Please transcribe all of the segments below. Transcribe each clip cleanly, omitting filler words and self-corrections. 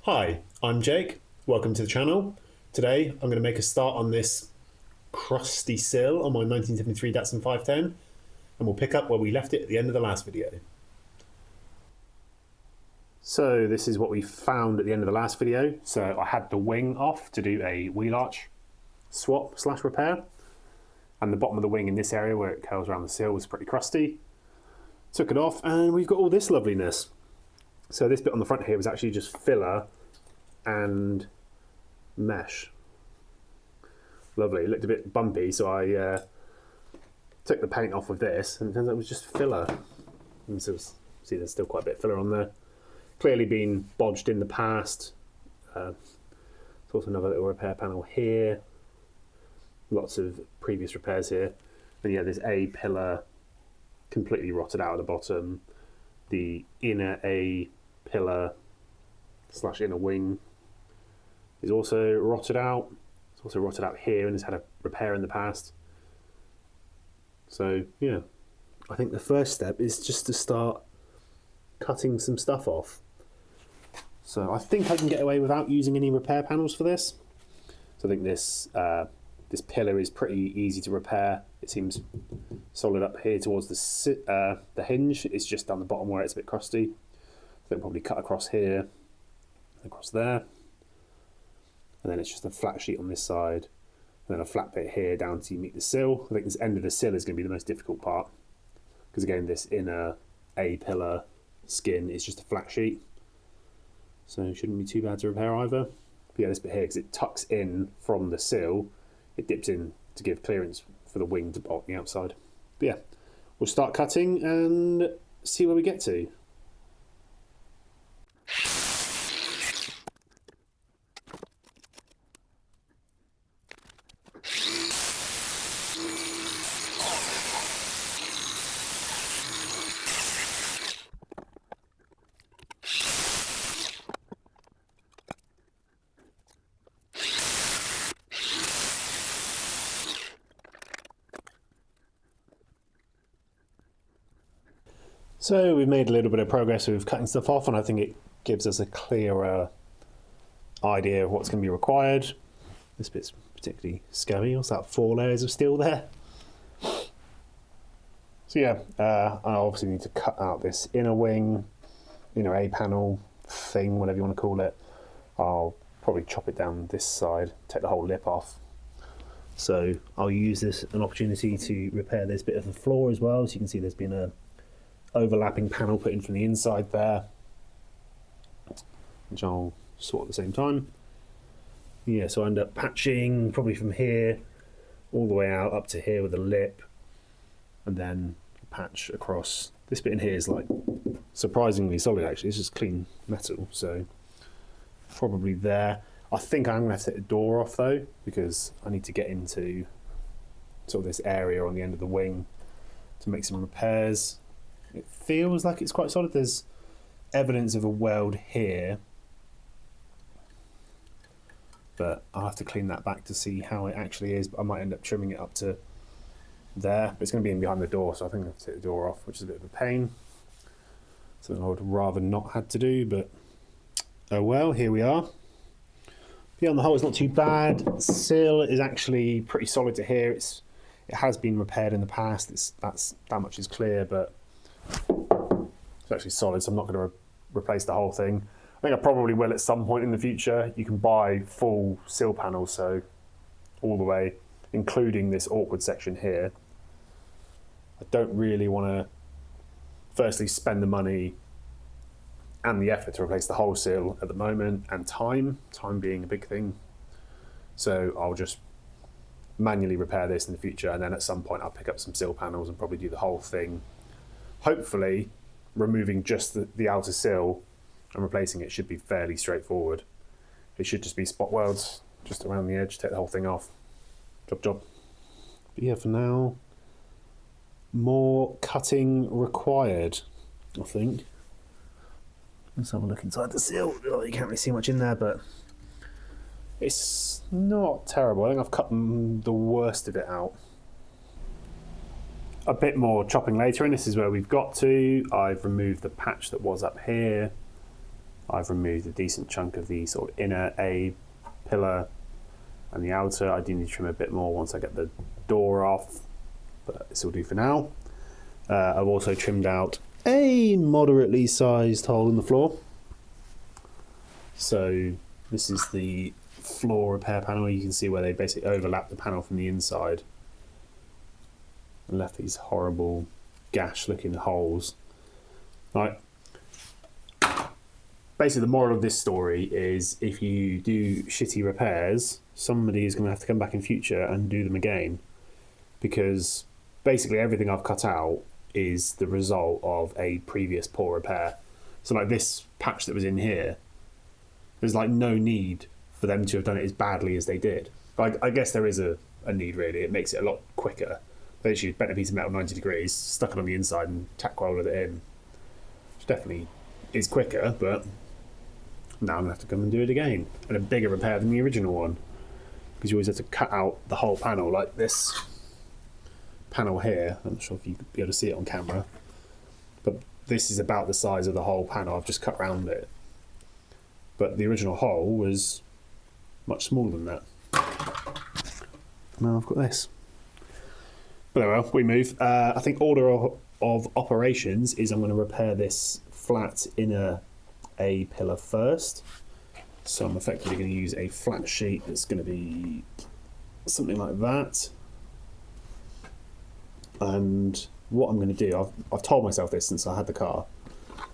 Hi, I'm Jake. Welcome to the channel. Today I'm going to make a start on this crusty sill on my 1973 Datsun 510, and we'll pick up where we left it at the end of the last video. So this is what we found at the end of the last video. So I had the wing off to do a wheel arch swap / repair, and the bottom of the wing in this area where it curls around the sill was pretty crusty. Took it off and we've got all this loveliness. So this bit on the front here was actually just filler and mesh. Lovely. It looked a bit bumpy, so I took the paint off with this, and it turns out it was just filler. And so see, there's still quite a bit of filler on there. Clearly been bodged in the past. There's also another little repair panel here. Lots of previous repairs here. And yeah, this A pillar completely rotted out at the bottom. The inner A pillar / inner wing is also rotted out. It's also rotted out here and has had a repair in the past. So yeah, I think the first step is just to start cutting some stuff off. So I think I can get away without using any repair panels for this. So I think this this pillar is pretty easy to repair. It seems solid up here towards the hinge. It's just down the bottom where it's a bit crusty. So I'll probably cut across here, across there. And then it's just a flat sheet on this side. And then a flat bit here down to meet the sill. I think this end of the sill is going to be the most difficult part. Because again, this inner A pillar skin is just a flat sheet. So it shouldn't be too bad to repair either. But yeah, this bit here, because it tucks in from the sill, it dips in to give clearance for the wing to bolt on the outside. But yeah, we'll start cutting and see where we get to. So we've made a little bit of progress with cutting stuff off, and I think it gives us a clearer idea of what's going to be required. This bit's particularly scabby. What's that, 4 layers of steel there? So yeah, I obviously need to cut out this inner wing, inner A panel thing, whatever you want to call it. I'll probably chop it down this side, take the whole lip off. So I'll use this an opportunity to repair this bit of the floor as well. So you can see there's been a overlapping panel put in from the inside there, which I'll sort at the same time. Yeah, so I end up patching probably from here all the way out up to here with the lip, and then patch across. This bit in here is like surprisingly solid actually. It's just clean metal, so probably there. I think I'm going to have to take the door off though, because I need to get into sort of this area on the end of the wing to make some repairs. It feels like it's quite solid. There's evidence of a weld here, but I'll have to clean that back to see how it actually is. But I might end up trimming it up to there, but it's going to be in behind the door, so I think I'll have to take the door off, which is a bit of a pain. Something I would rather not had to do, but oh well, here we are. Yeah, on the whole, it's not too bad. Sill is actually pretty solid to here. It has been repaired in the past. That much is clear, but it's actually solid, so I'm not going to replace the whole thing. I think I probably will at some point in the future. You can buy full sill panels, so all the way, including this awkward section here. I don't really want to firstly spend the money and the effort to replace the whole sill at the moment, and time being a big thing. So I'll just manually repair this in the future, and then at some point I'll pick up some sill panels and probably do the whole thing. Hopefully removing just the outer sill and replacing it should be fairly straightforward. It should just be spot welds just around the edge, take the whole thing off. Job. But yeah, for now, more cutting required, I think. Let's have a look inside the sill. Oh, you can't really see much in there, but it's not terrible. I think I've cut the worst of it out. a bit more chopping later, and this is where we've got to. I've removed the patch that was up here, I've removed a decent chunk of the sort of inner A pillar and the outer. I do need to trim a bit more once I get the door off, but this will do for now. I've also trimmed out a moderately sized hole in the floor. So this is the floor repair panel. You can see where they basically overlap the panel from the inside and left these horrible gash looking holes. Right. Basically the moral of this story is if you do shitty repairs, somebody is going to have to come back in future and do them again, because basically everything I've cut out is the result of a previous poor repair. So like this patch that was in here, there's like no need for them to have done it as badly as they did. But I guess there is a need really. It makes it a lot quicker. They literally bent a piece of metal 90 degrees, stuck it on the inside and tack welded it in. Which definitely is quicker, but now I'm going to have to come and do it again. And a bigger repair than the original one. Because you always have to cut out the whole panel, like this panel here. I'm not sure if you could be able to see it on camera. But this is about the size of the whole panel. I've just cut around it. But the original hole was much smaller than that. Now I've got this. But anyway, we move. I think order of operations is I'm going to repair this flat inner A pillar first. So I'm effectively going to use a flat sheet that's going to be something like that. And what I'm going to do, I've told myself this since I had the car.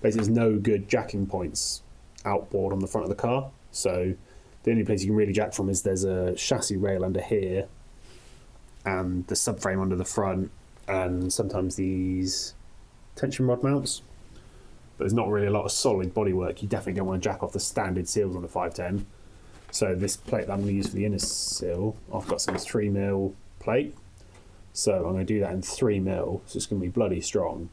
Basically, there's no good jacking points outboard on the front of the car. So the only place you can really jack from is there's a chassis rail under here and the subframe under the front and sometimes these tension rod mounts. But there's not really a lot of solid bodywork. You definitely don't want to jack off the standard seals on the 510. So this plate that I'm going to use for the inner seal, I've got some 3mm plate. So I'm going to do that in 3mm, so it's going to be bloody strong.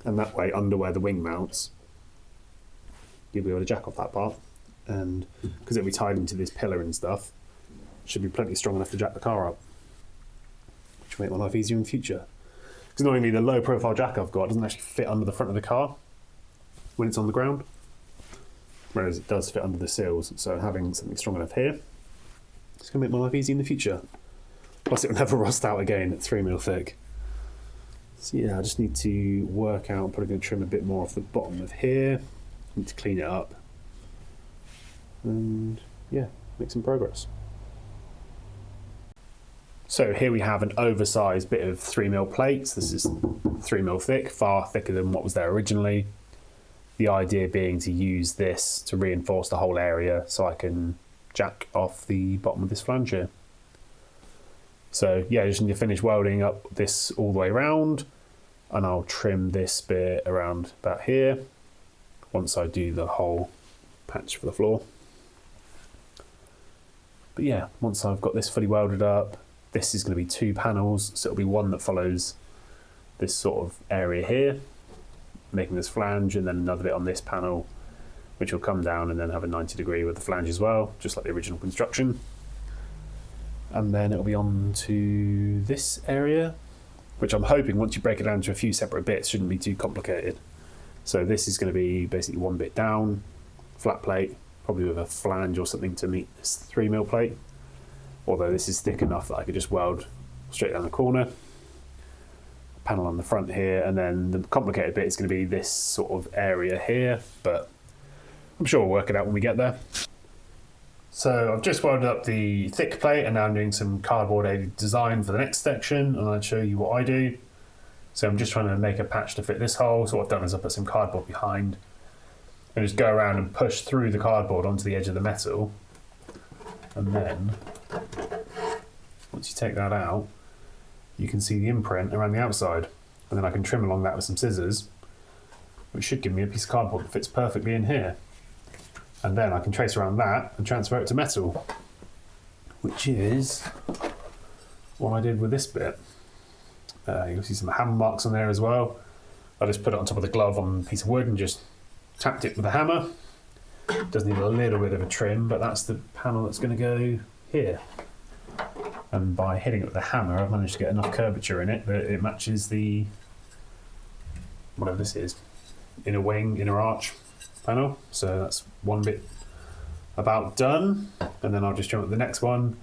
And that way, under where the wing mounts, you'll be able to jack off that part. And because it'll be tied into this pillar and stuff, should be plenty strong enough to jack the car up, which will make my life easier in the future. Because annoyingly, the low profile jack I've got doesn't actually fit under the front of the car when it's on the ground, whereas it does fit under the seals. So having something strong enough here, it's going to make my life easy in the future. Plus it will never rust out again at 3mm thick. So yeah, I just need to work out, I'm probably going to trim a bit more off the bottom of here. Need to clean it up. And yeah, make some progress. So here we have an oversized bit of 3mm plates. This is 3mm thick, far thicker than what was there originally. The idea being to use this to reinforce the whole area so I can jack off the bottom of this flange here. So yeah, just need to finish welding up this all the way around, and I'll trim this bit around about here once I do the whole patch for the floor. But yeah, once I've got this fully welded up, this is going to be 2 panels, so it'll be one that follows this sort of area here, making this flange, and then another bit on this panel, which will come down and then have a 90 degree with the flange as well, just like the original construction. And then it'll be on to this area, which I'm hoping once you break it down to a few separate bits shouldn't be too complicated. So this is going to be basically one bit down, flat plate, probably with a flange or something to meet this 3mm plate. Although this is thick enough that I could just weld straight down the corner. Panel on the front here, and then the complicated bit is going to be this sort of area here, but I'm sure we'll work it out when we get there. So I've just welded up the thick plate and now I'm doing some cardboard aided design for the next section, and I'll show you what I do. So I'm just trying to make a patch to fit this hole. So what I've done is I put some cardboard behind and just go around and push through the cardboard onto the edge of the metal. And then once you take that out, you can see the imprint around the outside. And then I can trim along that with some scissors, which should give me a piece of cardboard that fits perfectly in here. And then I can trace around that and transfer it to metal, which is what I did with this bit. You'll see some hammer marks on there as well. I just put it on top of the glove on a piece of wood and just tapped it with a hammer. It does need a little bit of a trim, but that's the panel that's going to go here. And by hitting it with a hammer, I've managed to get enough curvature in it that it matches the, whatever this is, inner wing, inner arch. panel. So that's one bit about done, and then I'll just trim up the next one.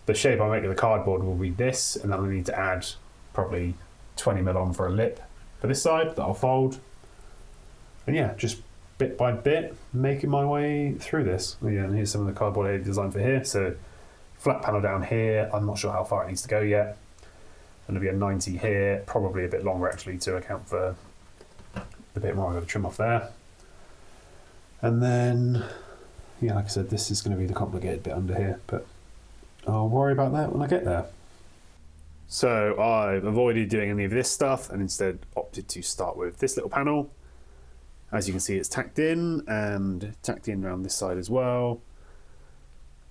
The shape I make of the cardboard will be this, and then I need to add probably 20mm on for a lip for this side that I'll fold. And yeah, just bit by bit making my way through this. Yeah, and here's some of the cardboard I designed for here. So flat panel down here, I'm not sure how far it needs to go yet. And there'll be a 90 here, probably a bit longer actually to account for the bit more I'm going to trim off there. And then, yeah, like I said, this is going to be the complicated bit under here, but I'll worry about that when I get there. So I've avoided doing any of this stuff and instead opted to start with this little panel. As you can see, it's tacked in and tacked in around this side as well.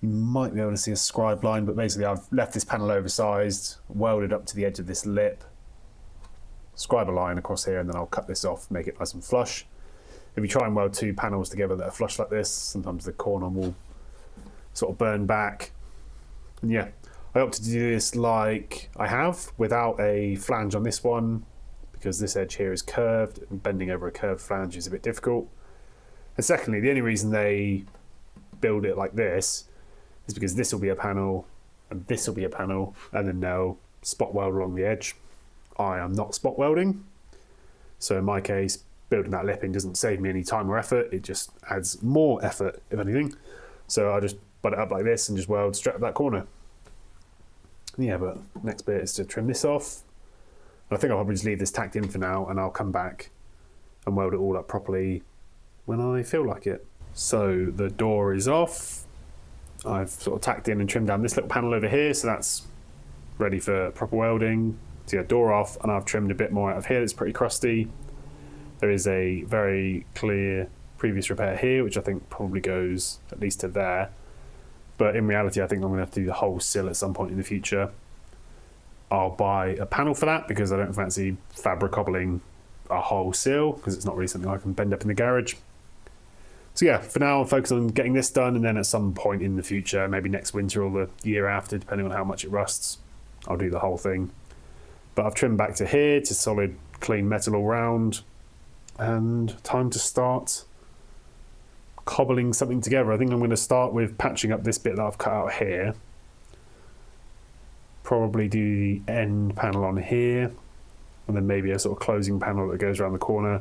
You might be able to see a scribe line, but basically I've left this panel oversized, welded up to the edge of this lip, scribe a line across here, and then I'll cut this off, make it nice and flush. If you try and weld two panels together that are flush like this, sometimes the corner will sort of burn back. And yeah, I opted to do this like I have, without a flange on this one, because this edge here is curved, and bending over a curved flange is a bit difficult. And secondly, the only reason they build it like this is because this will be a panel, and this will be a panel, and then they'll spot weld along the edge. I am not spot welding, so in my case, building that lip in doesn't save me any time or effort, it just adds more effort, if anything. So I just butt it up like this and just weld straight up that corner. Yeah, but next bit is to trim this off. I think I'll probably just leave this tacked in for now, and I'll come back and weld it all up properly when I feel like it. So the door is off. I've sort of tacked in and trimmed down this little panel over here, so that's ready for proper welding. So yeah, door off, and I've trimmed a bit more out of here that's pretty crusty. There is a very clear previous repair here, which I think probably goes at least to there. But in reality, I think I'm going to have to do the whole sill at some point in the future. I'll buy a panel for that because I don't fancy fabricating a whole sill, because it's not really something I can bend up in the garage. So yeah, for now I'll focus on getting this done, and then at some point in the future, maybe next winter or the year after, depending on how much it rusts, I'll do the whole thing. But I've trimmed back to here to solid clean metal all round, and time to start cobbling something together. I think I'm going to start with patching up this bit that I've cut out here. Probably do the end panel on here, and then maybe a sort of closing panel that goes around the corner,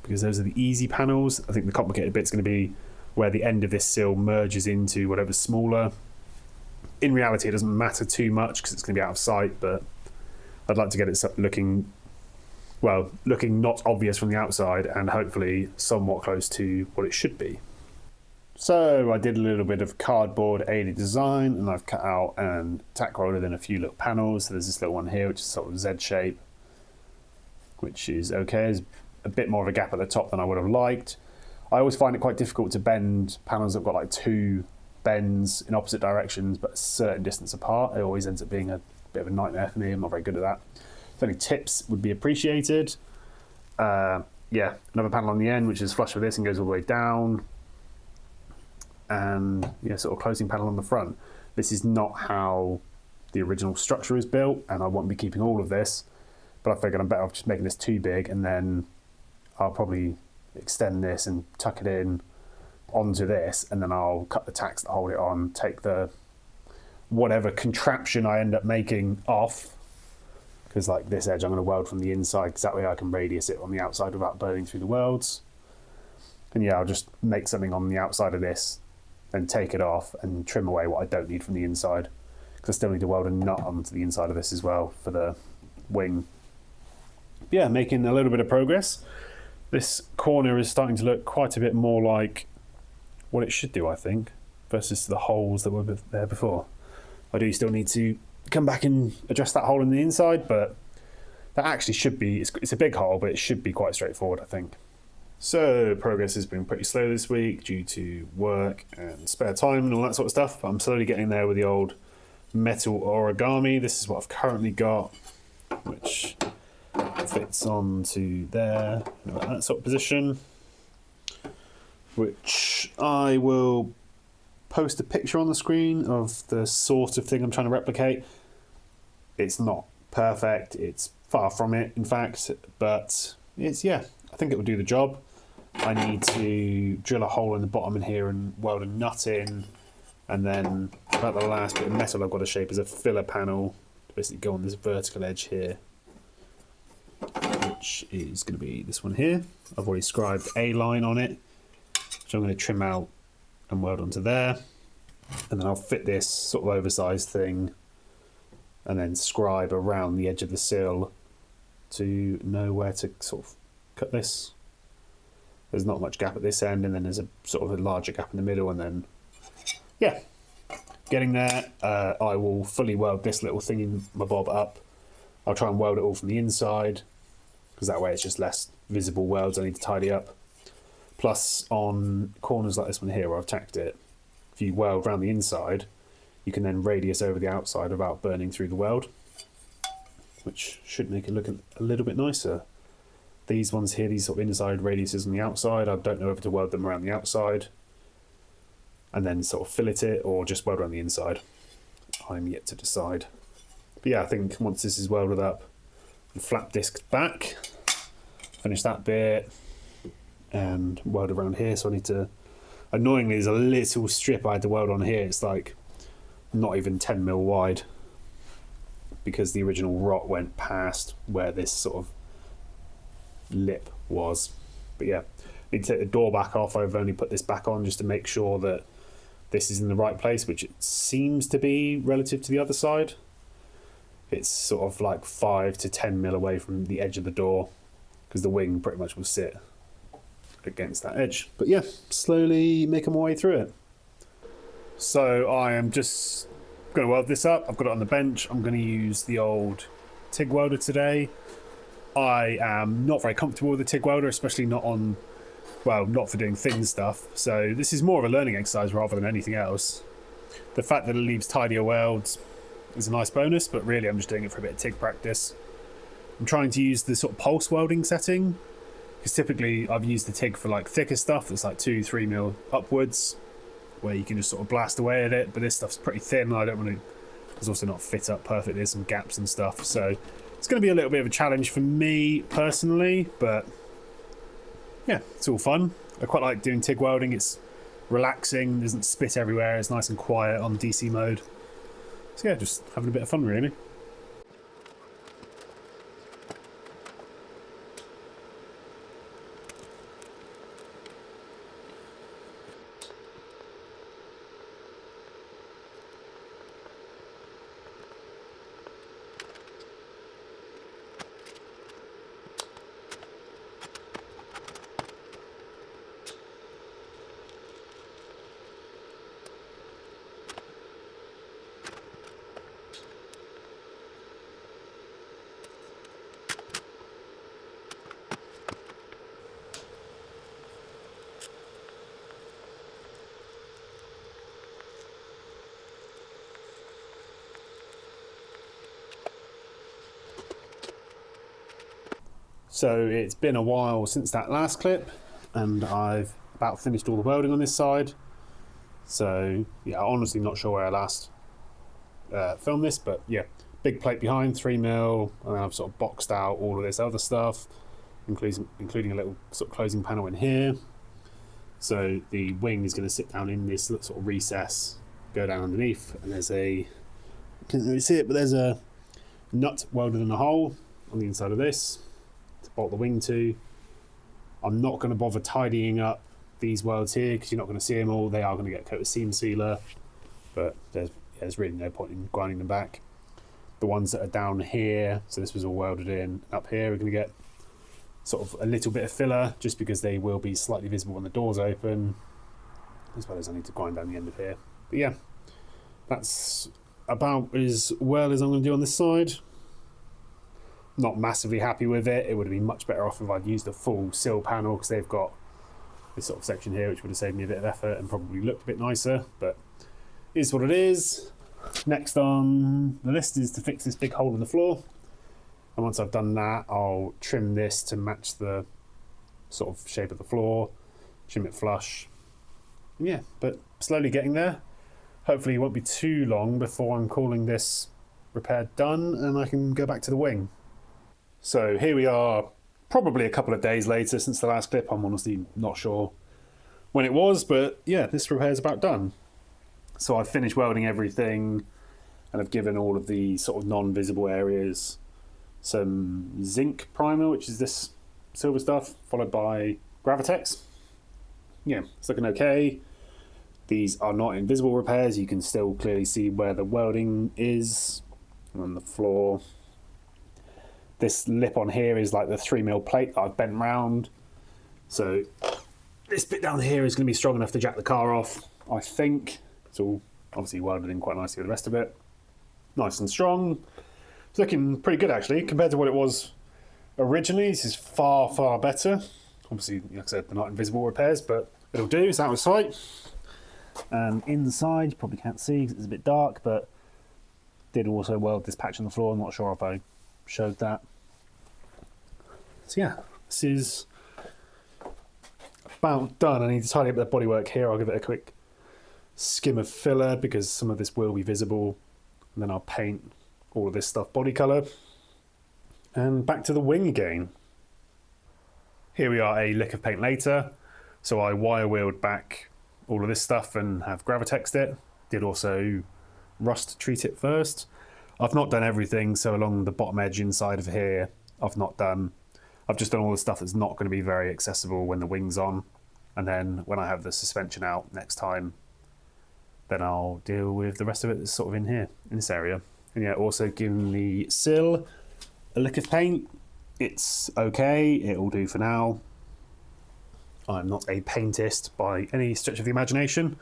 because those are the easy panels. I think the complicated bit's going to be where the end of this sill merges into whatever's smaller. In reality, it doesn't matter too much because it's going to be out of sight, but I'd like to get it looking not obvious from the outside, and hopefully somewhat close to what it should be. So I did a little bit of cardboard aided design, and I've cut out and tack welded in a few little panels. So there's this little one here, which is sort of Z shape, which is okay. There's a bit more of a gap at the top than I would have liked. I always find it quite difficult to bend panels that have got like two bends in opposite directions but a certain distance apart. It always ends up being a bit of a nightmare for me. I'm not very good at that. If any tips would be appreciated. Yeah, another panel on the end which is flush with this and goes all the way down. And yeah, sort of closing panel on the front. This is not how the original structure is built, and I won't be keeping all of this, but I figured I'm better off just making this too big, and then I'll probably extend this and tuck it in onto this, and then I'll cut the tacks that hold it on, take the whatever contraption I end up making off, because like this edge I'm going to weld from the inside, because that way I can radius it on the outside without burning through the welds. And yeah, I'll just make something on the outside of this and take it off and trim away what I don't need from the inside, because I still need to weld a nut onto the inside of this as well for the wing. But yeah, making a little bit of progress. This corner is starting to look quite a bit more like what it should do, I think, versus the holes that were there before. I do still need to come back and adjust that hole in the inside, but that actually should be, it's a big hole, but it should be quite straightforward, I think. So progress has been pretty slow this week due to work and spare time and all that sort of stuff. But I'm slowly getting there with the old metal origami. This is what I've currently got, which fits onto there, that sort of position, which I will post a picture on the screen of the sort of thing I'm trying to replicate. It's not perfect, it's far from it in fact, but it's, yeah, I think it will do the job. I need to drill a hole in the bottom in here and weld a nut in, and then about the last bit of metal I've got to shape is a filler panel to basically go on this vertical edge here, which is going to be this one here. I've already scribed a line on it, which I'm going to trim out and weld onto there, and then I'll fit this sort of oversized thing and then scribe around the edge of the sill to know where to sort of cut this. There's not much gap at this end, and then there's a sort of a larger gap in the middle, and then yeah, getting there. I will fully weld this little thing in my bob up. I'll try and weld it all from the inside, because that way it's just less visible welds I need to tidy up. Plus, on corners like this one here where I've tacked it, if you weld around the inside, you can then radius over the outside without burning through the weld, which should make it look a little bit nicer. These ones here, these sort of inside radiuses on the outside, I don't know whether to weld them around the outside and then sort of fillet it, or just weld around the inside. I'm yet to decide. But yeah, I think once this is welded up and flap disc back, finish that bit and weld around here. So I need to, annoyingly, there's a little strip I had to weld on here. It's like not even 10mm wide, because the original rot went past where this sort of lip was. But yeah, need to take the door back off. I've only put this back on just to make sure that this is in the right place, which it seems to be relative to the other side. It's sort of like 5 to 10mm away from the edge of the door, because the wing pretty much will sit against that edge. But yeah, slowly making my way through it. So I am just going to weld this up. I've got it on the bench. I'm going to use the old TIG welder today. I am not very comfortable with the TIG welder, especially not on, well, not for doing thin stuff. So this is more of a learning exercise rather than anything else. The fact that it leaves tidier welds is a nice bonus, but really I'm just doing it for a bit of TIG practice. I'm trying to use the sort of pulse welding setting, because typically I've used the TIG for like thicker stuff that's like 2-3mm upwards, where you can just sort of blast away at it, but this stuff's pretty thin. I don't want to, it's also not fit up perfectly, there's some gaps and stuff, so it's going to be a little bit of a challenge for me personally, but yeah, it's all fun. I quite like doing TIG welding. It's relaxing, doesn't spit everywhere, it's nice and quiet on DC mode. So yeah, just having a bit of fun really. So it's been a while since that last clip, and I've about finished all the welding on this side. So yeah, I'm honestly not sure where I last filmed this, but yeah, big plate behind, 3mm, and then I've sort of boxed out all of this other stuff, including a little sort of closing panel in here. So the wing is going to sit down in this sort of recess, go down underneath, and there's a, can't really see it, but there's a nut welded in a hole on the inside of this to bolt the wing to. I'm not going to bother tidying up these welds here because you're not going to see them all. They are going to get coated seam sealer, but there's really no point in grinding them back. The ones that are down here, so this was all welded in, up here we're going to get sort of a little bit of filler just because they will be slightly visible when the door's open, as well as I need to grind down the end of here. But yeah, that's about as well as I'm going to do on this side. Not massively happy with it. It would have been much better off if I'd used a full sill panel, because they've got this sort of section here which would have saved me a bit of effort and probably looked a bit nicer, but it is what it is. Next on the list is to fix this big hole in the floor, and once I've done that I'll trim this to match the sort of shape of the floor, trim it flush. Yeah, but slowly getting there. Hopefully it won't be too long before I'm calling this repair done and I can go back to the wing. So here we are probably a couple of days later since the last clip. I'm honestly not sure when it was, but yeah, this repair is about done. So I've finished welding everything, and I've given all of the sort of non-visible areas some zinc primer, which is this silver stuff, followed by Gravitex. Yeah, it's looking okay. These are not invisible repairs. You can still clearly see where the welding is on the floor. This lip on here is like the 3mm plate that I've bent round. So this bit down here is going to be strong enough to jack the car off, I think. It's all obviously welded in quite nicely with the rest of it. Nice and strong. It's looking pretty good actually, compared to what it was originally. This is far, far better. Obviously, like I said, they're not invisible repairs, but it'll do. It's out of sight. And inside, you probably can't see because it's a bit dark, but did also weld this patch on the floor. I'm not sure if I showed that. So yeah, this is about done. I need to tidy up the bodywork here. I'll give it a quick skim of filler because some of this will be visible, and then I'll paint all of this stuff body colour. And back to the wing again. Here we are a lick of paint later. So I wire wheeled back all of this stuff and have Gravitexed it. Did also rust treat it first. I've not done everything, so along the bottom edge inside of here, I've just done all the stuff that's not going to be very accessible when the wing's on. And then when I have the suspension out next time, then I'll deal with the rest of it that's sort of in here, in this area. And yeah, also giving the sill a lick of paint. It's okay, it'll do for now. I'm not a paintist by any stretch of the imagination,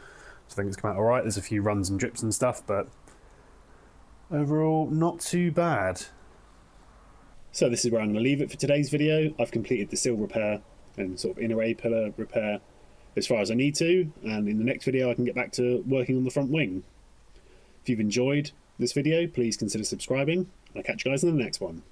so I think it's come out alright. There's a few runs and drips and stuff, but overall, not too bad. So this is where I'm going to leave it for today's video. I've completed the sill repair and sort of inner A pillar repair as far as I need to, and in the next video I can get back to working on the front wing. If you've enjoyed this video, please consider subscribing. I'll catch you guys in the next one.